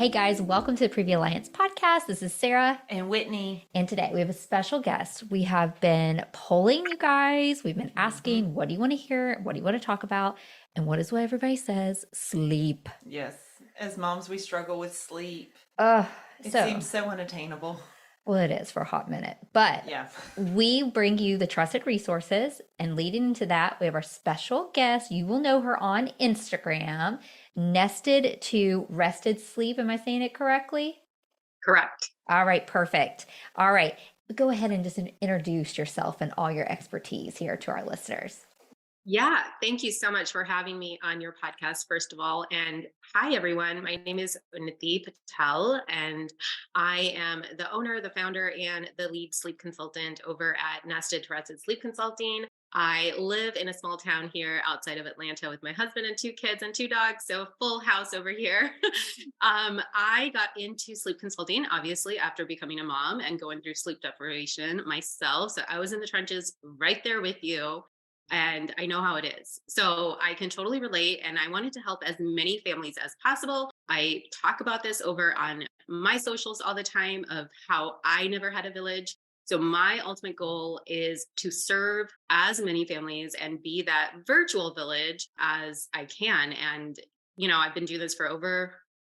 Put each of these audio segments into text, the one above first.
Hey guys, welcome to the Preview Alliance podcast. This is Sarah and Whitney. And today we have a special guest. We have been polling you guys. We've been asking, what do you want to hear? What do you want to talk about? And what is what everybody says? Sleep. Yes. As moms, we struggle with sleep. It seems so unattainable. Well, it is for a hot minute. But yeah, we bring you the trusted resources. And leading into that, we have our special guest. You will know her on Instagram. Nested to Rested Sleep. Am I saying it correctly? Correct. All right, perfect. All right, go ahead and just introduce yourself and all your expertise here to our listeners. Yeah, thank you so much for having me on your podcast, first of all. And hi, everyone. My name is Unnati Patel, and I am the owner, the founder, and the lead sleep consultant over at Nested to Rested Sleep Consulting. I live in a small town here outside of Atlanta with my husband and 2 kids and 2 dogs, so full house over here. I got into sleep consulting, obviously, after becoming a mom and going through sleep deprivation myself. So I was in the trenches right there with you, and I know how it is. So I can totally relate, and I wanted to help as many families as possible. I talk about this over on my socials all the time of how I never had a village. So my ultimate goal is to serve as many families and be that virtual village as I can. And, you know, I've been doing this for over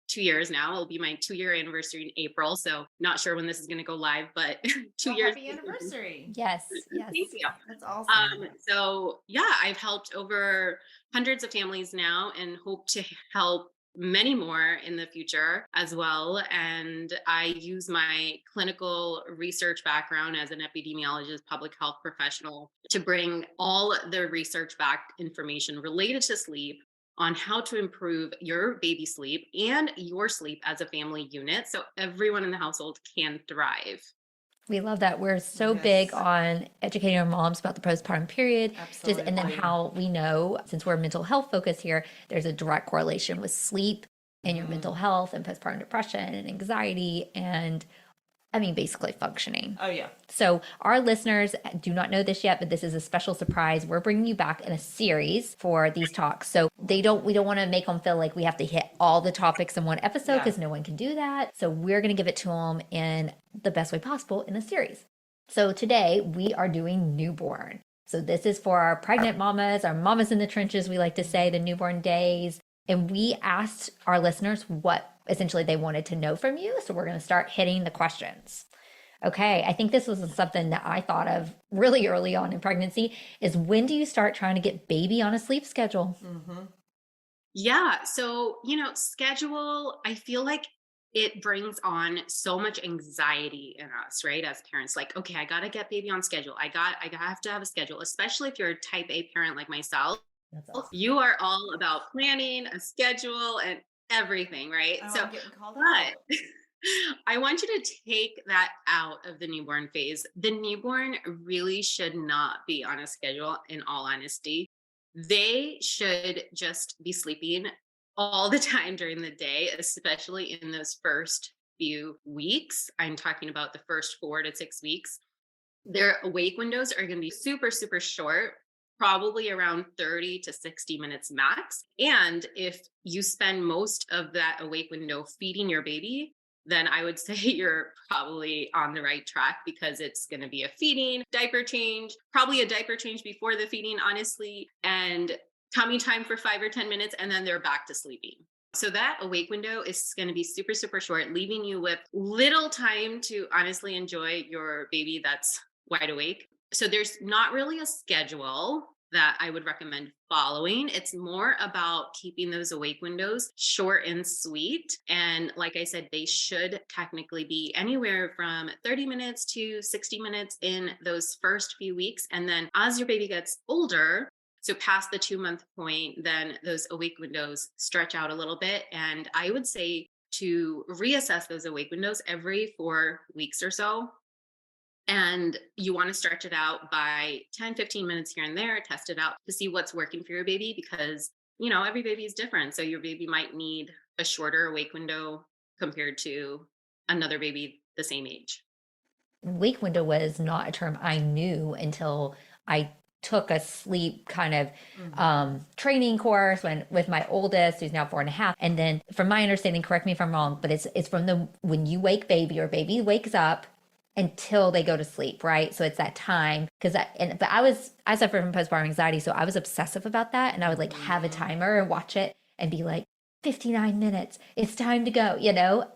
2 years now. It'll be my 2-year anniversary in April. So not sure when this is going to go live, but 2 years. Happy anniversary. Yes. Thank you. That's awesome. So yeah, I've helped over hundreds of families now and hope to help many more in the future as well. And I use my clinical research background as an epidemiologist, public health professional to bring all the research backed information related to sleep on how to improve your baby sleep and your sleep as a family unit so everyone in the household can thrive. We love that. We're so big on educating our moms about the postpartum period. Absolutely. And then how we know, since we're mental health focused here, there's a direct correlation with sleep and your mental health and postpartum depression and anxiety and basically functioning. Oh, yeah. So our listeners do not know this yet, but this is a special surprise. We're bringing you back in a series for these talks. So we don't want to make them feel like we have to hit all the topics in one episode because no one can do that. So we're going to give it to them in the best way possible in a series. So today we are doing newborn. So this is for our pregnant mamas, our mamas in the trenches, we like to say, the newborn days. And we asked our listeners what essentially they wanted to know from you. So we're going to start hitting the questions. Okay, I think this was something that I thought of really early on in pregnancy is when do you start trying to get baby on a sleep schedule? Mm-hmm. Yeah. So, schedule, I feel like it brings on so much anxiety in us, right? As parents, like, okay, I got to get baby on schedule. I have to have a schedule, especially if you're a type A parent like myself. That's awesome. You are all about planning a schedule and everything, right? Oh, so, I'm getting called but out. I want you to take that out of the newborn phase. The newborn really should not be on a schedule, in all honesty. They should just be sleeping all the time during the day, especially in those first few weeks. I'm talking about the first 4 to 6 weeks. Their awake windows are going to be super, super short, probably around 30 to 60 minutes max. And if you spend most of that awake window feeding your baby, then I would say you're probably on the right track because it's going to be a feeding, diaper change, probably a diaper change before the feeding, honestly, and tummy time for 5 or 10 minutes, and then they're back to sleeping. So that awake window is going to be super, super short, leaving you with little time to honestly enjoy your baby that's wide awake. So there's not really a schedule that I would recommend following. It's more about keeping those awake windows short and sweet. And like I said, they should technically be anywhere from 30 minutes to 60 minutes in those first few weeks. And then as your baby gets older, so past the 2-month point, then those awake windows stretch out a little bit. And I would say to reassess those awake windows every 4 weeks or so. And you want to stretch it out by 10, 15 minutes here and there, test it out to see what's working for your baby because, every baby is different. So your baby might need a shorter awake window compared to another baby the same age. Wake window was not a term I knew until I took a sleep kind of training course with my oldest, who's now 4.5. And then from my understanding, correct me if I'm wrong, but it's from the when you wake baby or baby wakes up until they go to sleep, right? So it's that time but I suffer from postpartum anxiety, so I was obsessive about that, and I would like have a timer and watch it and be like 59 minutes, it's time to go,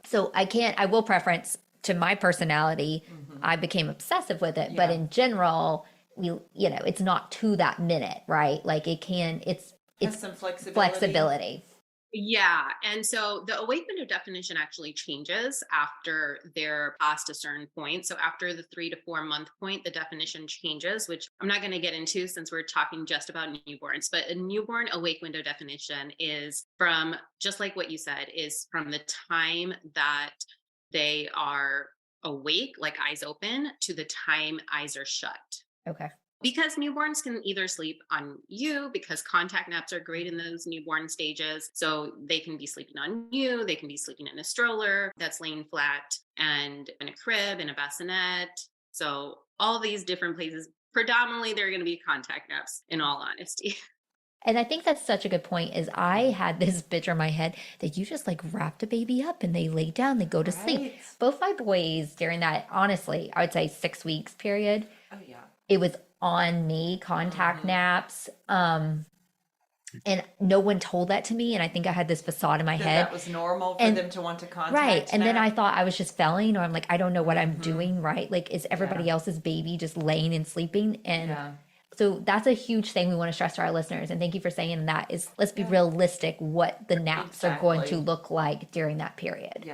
So I will preference to my personality. I became obsessive with it, but in general, it's not to that minute, right? Like it's some flexibility. Yeah. And so the awake window definition actually changes after they're past a certain point. So after the 3 to 4 month point, the definition changes, which I'm not going to get into since we're talking just about newborns. But a newborn awake window definition is from, just like what you said, is from the time that they are awake, like eyes open, to the time eyes are shut. Okay. Because newborns can either sleep on you, because contact naps are great in those newborn stages. So they can be sleeping on you, they can be sleeping in a stroller that's laying flat, and in a crib, in a bassinet. So all these different places, predominantly they're going to be contact naps, in all honesty. And I think that's such a good point is I had this picture in my head that you just like wrapped a baby up and they lay down, they go to sleep. Both my boys during that, honestly, I would say 6 weeks period. Oh yeah. It was on me, contact naps. And no one told that to me. And I think I had this facade in my head. That was normal for them to want to contact. Right. And then I thought I was just failing, or I'm like, I don't know what I'm doing, right? Like, is everybody else's baby just laying and sleeping? And so that's a huge thing we want to stress to our listeners. And thank you for saying that is let's be realistic what the naps are going to look like during that period.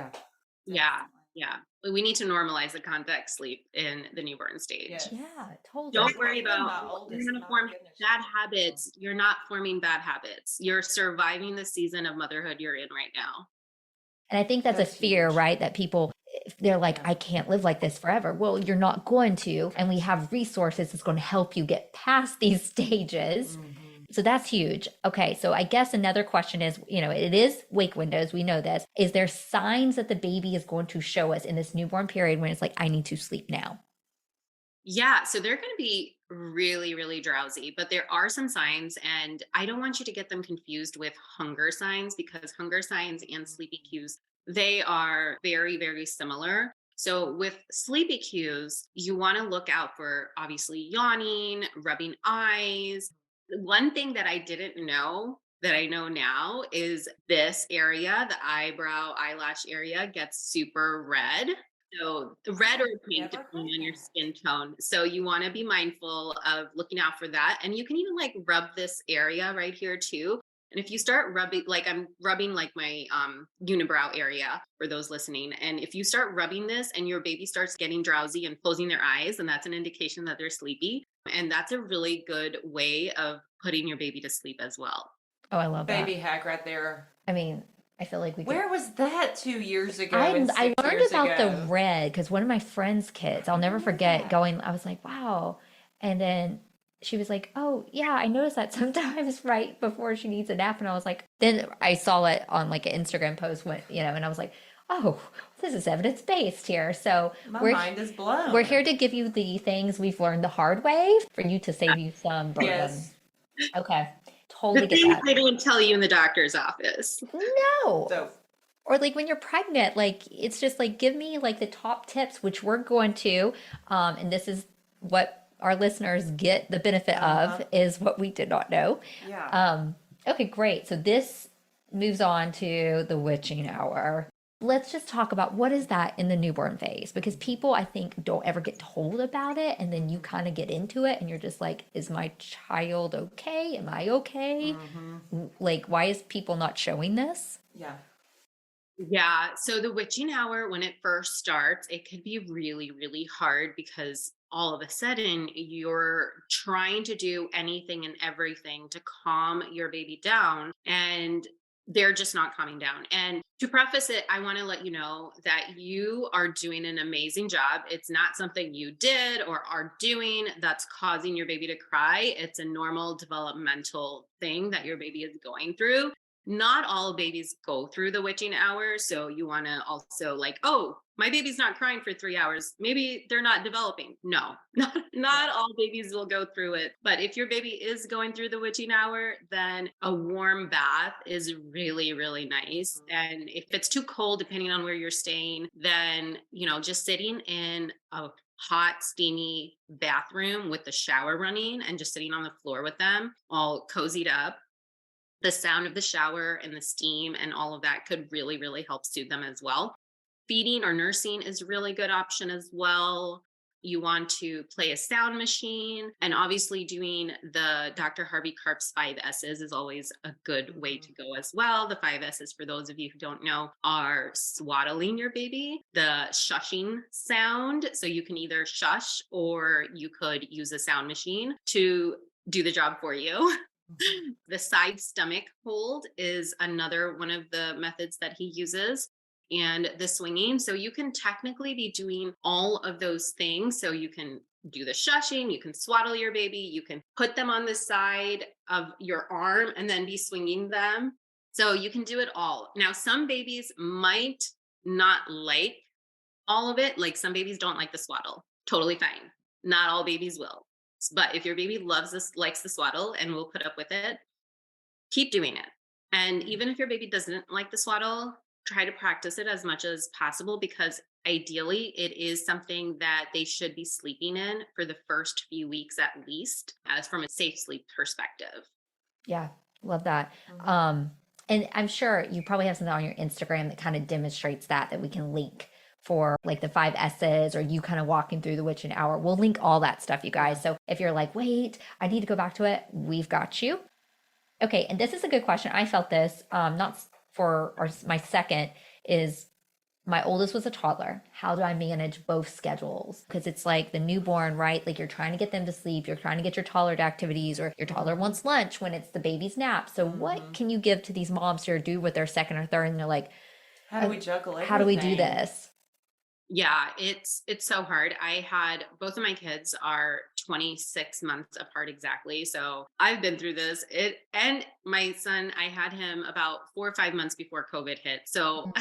Yeah. Yeah. We need to normalize the contact sleep in the newborn stage. Yes. Yeah, totally. Don't worry about you're going to form bad habits. You're not forming bad habits. You're surviving the season of motherhood you're in right now. And I think that's a fear, right? That people, they're like, I can't live like this forever. Well, you're not going to. And we have resources that's going to help you get past these stages. So that's huge. Okay. So I guess another question is, it is wake windows. We know this. Is there signs that the baby is going to show us in this newborn period when it's like, I need to sleep now? Yeah. So they're going to be really, really drowsy, but there are some signs, and I don't want you to get them confused with hunger signs, because hunger signs and sleepy cues, they are very, very similar. So with sleepy cues, you want to look out for obviously yawning, rubbing eyes. One thing that I didn't know that I know now is this area, the eyebrow, eyelash area, gets super red. So the red or pink, depending on your skin tone. So you want to be mindful of looking out for that. And you can even like rub this area right here too. And if you start rubbing, like I'm rubbing like my unibrow area for those listening. And if you start rubbing this and your baby starts getting drowsy and closing their eyes, then that's an indication that they're sleepy. And that's a really good way of putting your baby to sleep as well. Oh, I love that. Baby hack right there. I mean, I feel like Where was that 2 years ago? I learned about the red because one of my friend's kids, I'll never forget going, I was like, wow. And then she was like, oh yeah, I noticed that sometimes right before she needs a nap. And I was like, then I saw it on like an Instagram post and I was like, oh, this is evidence-based here. So my mind is blown. We're here to give you the things we've learned the hard way for you to save you some burden. Yes. Okay. Totally the get things that. they don't tell you in the doctor's office. No. So, or like when you're pregnant, like it's just like give me like the top tips, which we're going to, and this is what our listeners get the benefit of, is what we did not know. Yeah. Okay, great. So this moves on to the witching hour. Let's just talk about what is that in the newborn phase, because people I think don't ever get told about it, and then you kind of get into it and you're just like, is my child okay? Am I okay? Like, why is people not showing this? Yeah. So the witching hour, when it first starts, it could be really, really hard because all of a sudden you're trying to do anything and everything to calm your baby down, and they're just not calming down. And to preface it, I want to let you know that you are doing an amazing job. It's not something you did or are doing that's causing your baby to cry. It's a normal developmental thing that your baby is going through. not all babies go through the witching hour. So you want to also like, oh, my baby's not crying for 3 hours. Maybe they're not developing. No, not all babies will go through it. But if your baby is going through the witching hour, then a warm bath is really, really nice. And if it's too cold, depending on where you're staying, then, just sitting in a hot, steamy bathroom with the shower running and just sitting on the floor with them all cozied up, the sound of the shower and the steam and all of that could really, really help soothe them as well. Feeding or nursing is a really good option as well. You want to play a sound machine, and obviously doing the Dr. Harvey Karp's 5S's is always a good way to go as well. The 5S's, for those of you who don't know, are swaddling your baby, the shushing sound. So you can either shush or you could use a sound machine to do the job for you. The side stomach hold is another one of the methods that he uses, and the swinging. So you can technically be doing all of those things. So you can do the shushing, you can swaddle your baby, you can put them on the side of your arm and then be swinging them. So you can do it all. Now, some babies might not like all of it. Like some babies don't like the swaddle. Totally fine. Not all babies will. But if your baby likes the swaddle and will put up with it, keep doing it. And even if your baby doesn't like the swaddle, try to practice it as much as possible, because ideally it is something that they should be sleeping in for the first few weeks at least, as from a safe sleep perspective. Yeah, love that. And I'm sure you probably have something on your Instagram that kind of demonstrates that we can link for like the 5S's, or you kind of walking through the witching hour. We'll link all that stuff, you guys. So if you're like, wait, I need to go back to it, we've got you. Okay, and this is a good question. I felt this, not for my second is, my oldest was a toddler. How do I manage both schedules? Because it's like the newborn, right? Like you're trying to get them to sleep. You're trying to get your toddler to activities, or your toddler wants lunch when it's the baby's nap. So what can you give to these moms who do with their second or third? And they're like, how do we juggle everything? How do we do this? Yeah, it's so hard. I had both of my kids are 26 months apart exactly. So I've been through this. And my son, I had him about 4 or 5 months before COVID hit. So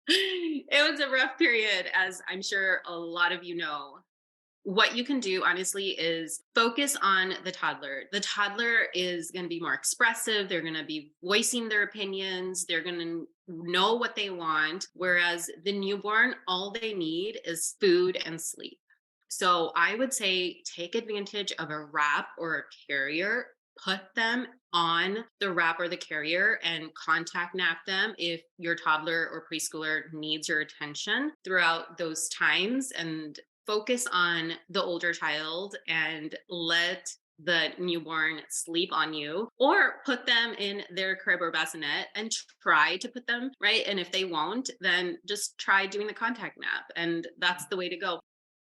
it was a rough period, as I'm sure a lot of you know. What you can do, honestly, is focus on the toddler. The toddler is going to be more expressive. They're going to be voicing their opinions. They're going to know what they want. Whereas the newborn, all they need is food and sleep. So I would say take advantage of a wrap or a carrier. Put them on the wrap or the carrier and contact nap them if your toddler or preschooler needs your attention throughout those times, and focus on the older child and let the newborn sleep on you, or put them in their crib or bassinet and try to put them right. And if they won't, then just try doing the contact nap. And that's the way to go.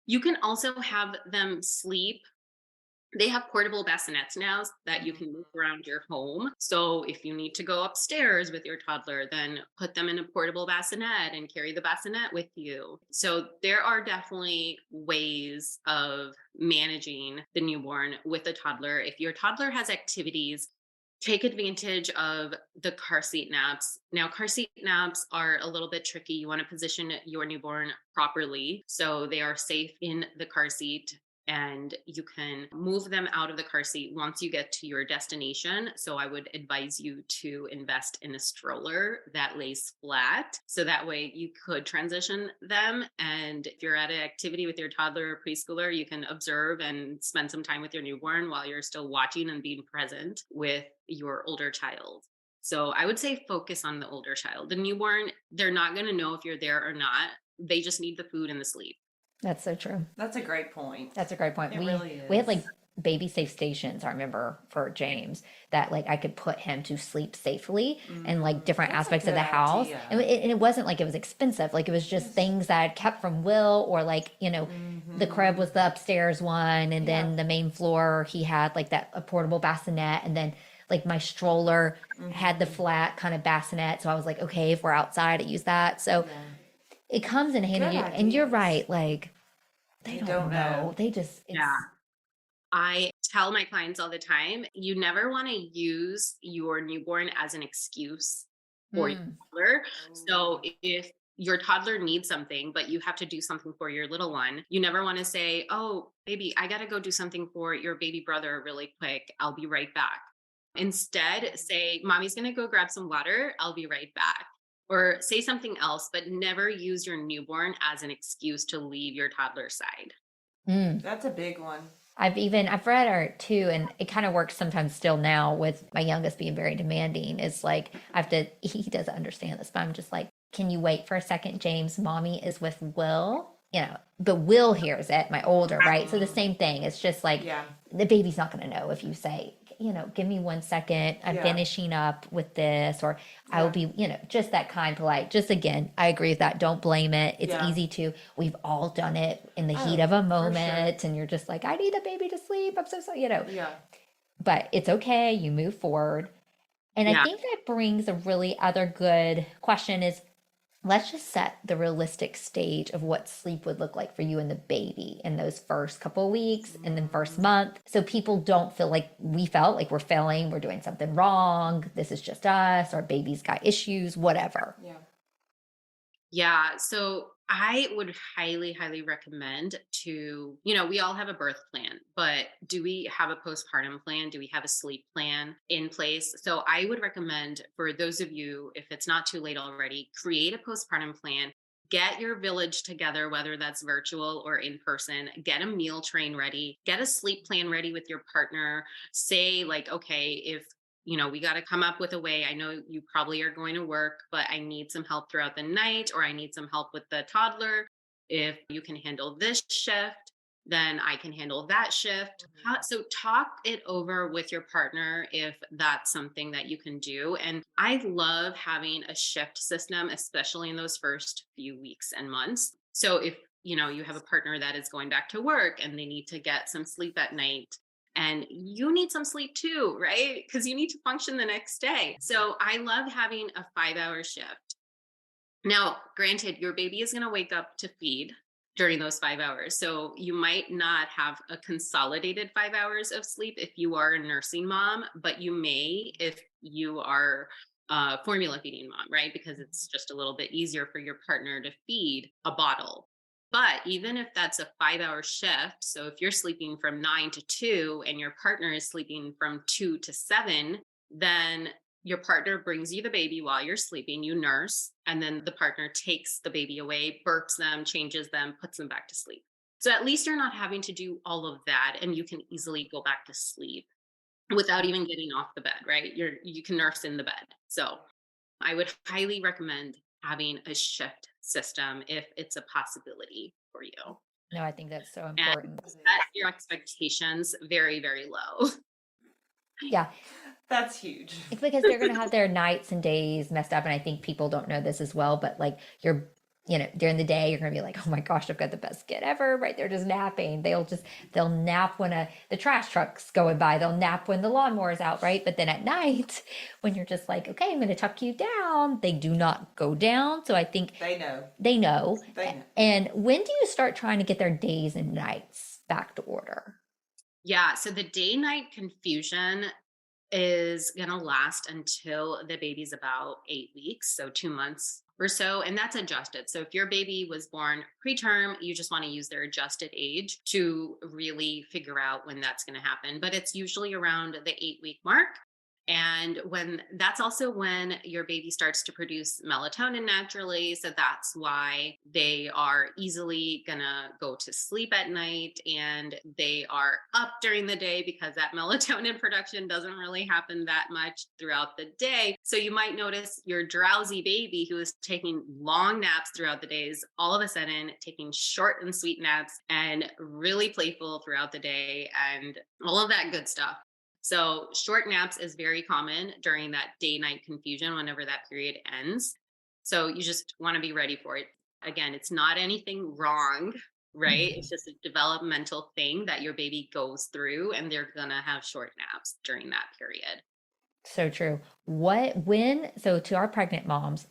You can also have them sleep. They have portable bassinets now that you can move around your home. So if you need to go upstairs with your toddler, then put them in a portable bassinet and carry the bassinet with you. So there are definitely ways of managing the newborn with a toddler. If your toddler has activities, take advantage of the car seat naps. Now, car seat naps are a little bit tricky. You want to position your newborn properly so they are safe in the car seat, and you can move them out of the car seat once you get to your destination. So I would advise you to invest in a stroller that lays flat, so that way you could transition them. And if you're at an activity with your toddler or preschooler, you can observe and spend some time with your newborn while you're still watching and being present with your older child. So I would say focus on the older child. The newborn, they're not going to know if you're there or not. They just need the food and the sleep. That's so true. That's a great point. That's a great point. It really is. We had like baby safe stations, I remember, for James, that like I could put him to sleep safely in like different aspects of the house. And it wasn't like it was expensive. Like it was just things that I'd kept from Will, or like, the crib was the upstairs one. And then the main floor, he had like a portable bassinet. And then like my stroller had the flat kind of bassinet. So I was like, okay, if we're outside, I use that. So it comes in handy. And you're right. Like, they don't know. They just, I tell my clients all the time, you never want to use your newborn as an excuse for your Mm, toddler. So if your toddler needs something, but you have to do something for your little one, you never want to say, oh, baby, I got to go do something for your baby brother really quick. I'll be right back. Instead, say, mommy's going to go grab some water. I'll be right back. Or say something else, but never use your newborn as an excuse to leave your toddler's side. mm. That's a big one. I've read art too, and it kind of works sometimes still now with my youngest being very demanding. It's like I have to, he doesn't understand this, but I'm just like, can you wait for a second, James? Mommy is with Will, but Will hears it, my older, right? So the same thing. It's just like Yeah. the baby's not going to know if you say, give me 1 second. I'm Yeah. finishing up with this, or I will Yeah. be, just that kind, polite. Just again, I agree with that. Don't blame it. It's Yeah. easy to, we've all done it in the heat Oh, of a for moment, and you're just like, I need the baby to sleep. I'm so sorry, Yeah. but it's okay. You move forward. And I Yeah. think that brings a really other good question is let's just set the realistic stage of what sleep would look like for you and the baby in those first couple of weeks and then first month. So people don't feel like we felt like we're failing, we're doing something wrong. This is just us, our baby's got issues, whatever. Yeah. Yeah. So I would highly, highly recommend to, we all have a birth plan, but do we have a postpartum plan? Do we have a sleep plan in place? So I would recommend for those of you, if it's not too late already, create a postpartum plan. Get your village together, whether that's virtual or in person. Get a meal train ready. Get a sleep plan ready with your partner. Say, like, okay, if we got to come up with a way. I know you probably are going to work, but I need some help throughout the night, or I need some help with the toddler. If you can handle this shift, then I can handle that shift. So talk it over with your partner if that's something that you can do. And I love having a shift system, especially in those first few weeks and months. So if you have a partner that is going back to work and they need to get some sleep at night, and you need some sleep too, right? Because you need to function the next day. So I love having a 5-hour shift. Now, granted, your baby is going to wake up to feed during those 5 hours. So you might not have a consolidated 5 hours of sleep if you are a nursing mom, but you may if you are a formula feeding mom, right? Because it's just a little bit easier for your partner to feed a bottle. But even if that's a 5-hour shift, so if you're sleeping from 9 to 2 and your partner is sleeping from 2 to 7, then your partner brings you the baby while you're sleeping, you nurse, and then the partner takes the baby away, burps them, changes them, puts them back to sleep. So at least you're not having to do all of that, and you can easily go back to sleep without even getting off the bed, right? You can nurse in the bed. So I would highly recommend having a shift system if it's a possibility for you. No, I think that's so And important. set your expectations very, very low. Yeah. That's huge. It's because they're going to have their nights and days messed up. And I think people don't know this as well, but like during the day, you're going to be like, oh my gosh, I've got the best kid ever, right? They're just napping. They'll nap when the trash truck's going by. They'll nap when the lawnmower's out, right? But then at night, when you're just like, okay, I'm going to tuck you down, they do not go down. So I think They know. they know. They know. And when do you start trying to get their days and nights back to order? Yeah. So the day night confusion is going to last until the baby's about 8 weeks, so 2 months or so, and that's adjusted. So if your baby was born preterm, you just want to use their adjusted age to really figure out when that's going to happen. But it's usually around the 8-week mark. And that's also when your baby starts to produce melatonin naturally. So that's why they are easily gonna go to sleep at night and they are up during the day because that melatonin production doesn't really happen that much throughout the day. So you might notice your drowsy baby who is taking long naps throughout the days, all of a sudden taking short and sweet naps and really playful throughout the day and all of that good stuff. So short naps is very common during that day-night confusion whenever that period ends. So you just want to be ready for it. Again, it's not anything wrong, right? It's just a developmental thing that your baby goes through and they're going to have short naps during that period. So true. So to our pregnant moms,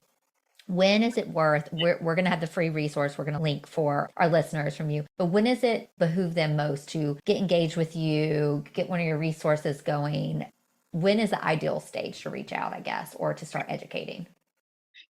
When is it worth, we're going to have the free resource we're going to link for our listeners from you, but when does it behoove them most to get engaged with you, get one of your resources going? When is the ideal stage to reach out, I guess, or to start educating?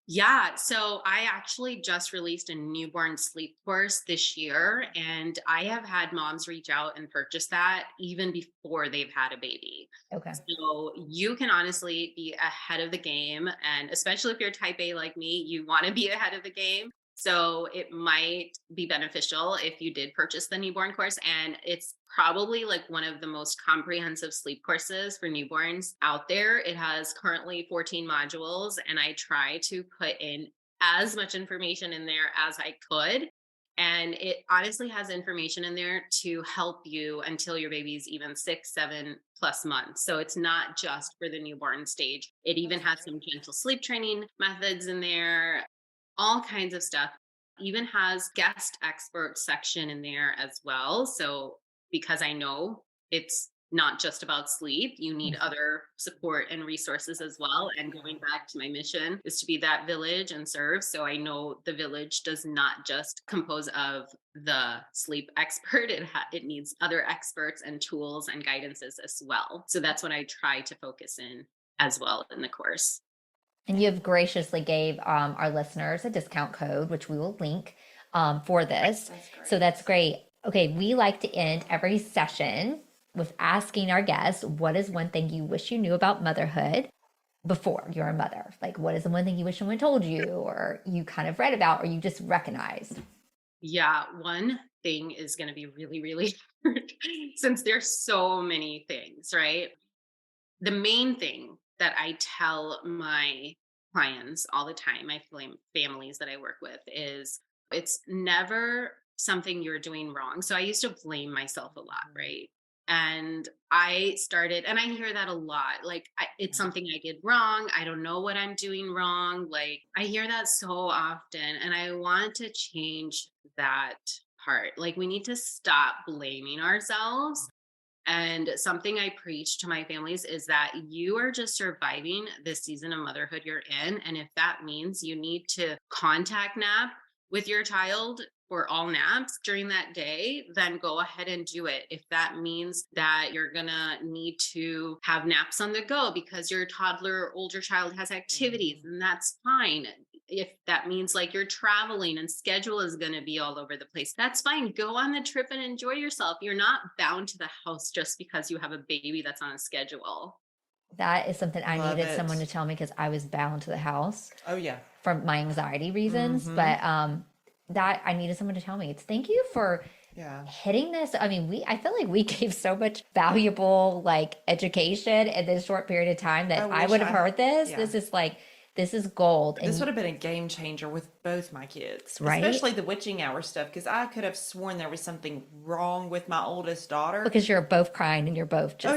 Yeah, so I actually just released a newborn sleep course this year, and I have had moms reach out and purchase that even before they've had a baby. Okay. So you can honestly be ahead of the game, and especially if you're type A like me, you want to be ahead of the game. So it might be beneficial if you did purchase the newborn course. And it's probably like one of the most comprehensive sleep courses for newborns out there. It has currently 14 modules, and I try to put in as much information in there as I could. And it honestly has information in there to help you until your baby's even 6, 7+ months. So it's not just for the newborn stage. It even has some gentle sleep training methods in there, all kinds of stuff. Even has guest expert section in there as well. So because I know it's not just about sleep, you need other support and resources as well. And going back to my mission is to be that village and serve. So I know the village does not just compose of the sleep expert. It needs other experts and tools and guidances as well. So that's what I try to focus in as well in the course. And you have graciously gave our listeners a discount code, which we will link for this. So that's great. Okay, we like to end every session with asking our guests, what is one thing you wish you knew about motherhood before you're a mother? Like, what is the one thing you wish someone told you, or you kind of read about, or you just recognized? Yeah, one thing is going to be really, really hard since there's so many things, right? The main thing that I tell my clients all the time, my families that I work with, is it's never something you're doing wrong. So I used to blame myself a lot, right? And I started, and I hear that a lot. Like, it's something I did wrong. I don't know what I'm doing wrong. Like, I hear that so often. And I want to change that part. Like, we need to stop blaming ourselves. And something I preach to my families is that you are just surviving this season of motherhood you're in. And if that means you need to contact nap with your child for all naps during that day, then go ahead and do it. If that means that you're going to need to have naps on the go because your toddler or older child has activities, then that's fine. If that means like you're traveling and schedule is going to be all over the place, that's fine. Go on the trip and enjoy yourself. You're not bound to the house just because you have a baby that's on a schedule. That is something I Love needed it. someone to tell me, because I was bound to the house Oh, yeah. for my anxiety reasons. But that I needed someone to tell me. It's thank you for hitting this. I mean, I feel like we gave so much valuable like education in this short period of time that I would have heard this. Yeah. This is gold. This would have been a game changer with both my kids, Right? Especially the witching hour stuff, because I could have sworn there was something wrong with my oldest daughter. Because you're both crying and you're both just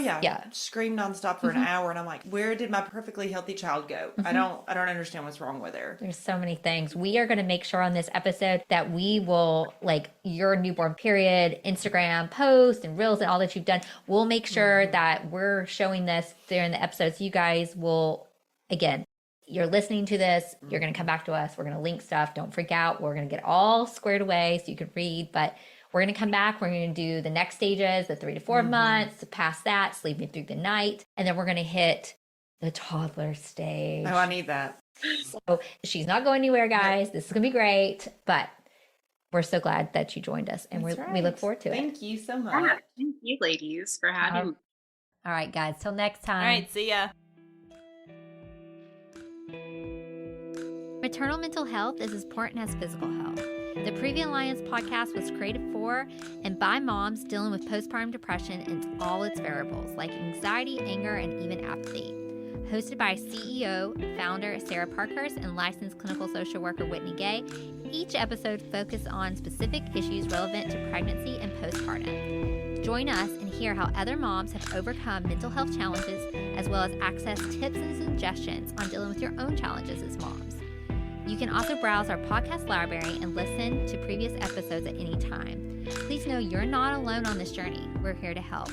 scream nonstop for an hour, and I'm like, where did my perfectly healthy child go? I don't understand what's wrong with her. There's so many things. We are going to make sure on this episode that we will, like, your newborn period Instagram post and reels and all that you've done. We'll make sure that we're showing this during the episodes. You guys will, again, you're listening to this, you're going to come back to us. We're going to link stuff. Don't freak out. We're going to get all squared away so you can read, but we're going to come back. We're going to do the next stages, the 3 to 4 months, past that, sleeping through the night. And then we're going to hit the toddler stage. Oh, I need that. So she's not going anywhere, guys. This is going to be great, but we're so glad that you joined us, and we look forward to it. Thank you so much. Thank you, ladies, for having me. All right, guys. Till next time. All right, see ya. Maternal mental health is as important as physical health. The Preview Alliance podcast was created for and by moms dealing with postpartum depression and all its variables like anxiety, anger, and even apathy. Hosted by CEO, founder Sarah Parkhurst and licensed clinical social worker Whitney Gay, each episode focuses on specific issues relevant to pregnancy and postpartum. Join us and hear how other moms have overcome mental health challenges, as well as access tips and suggestions on dealing with your own challenges as moms. You can also browse our podcast library and listen to previous episodes at any time. Please know you're not alone on this journey. We're here to help.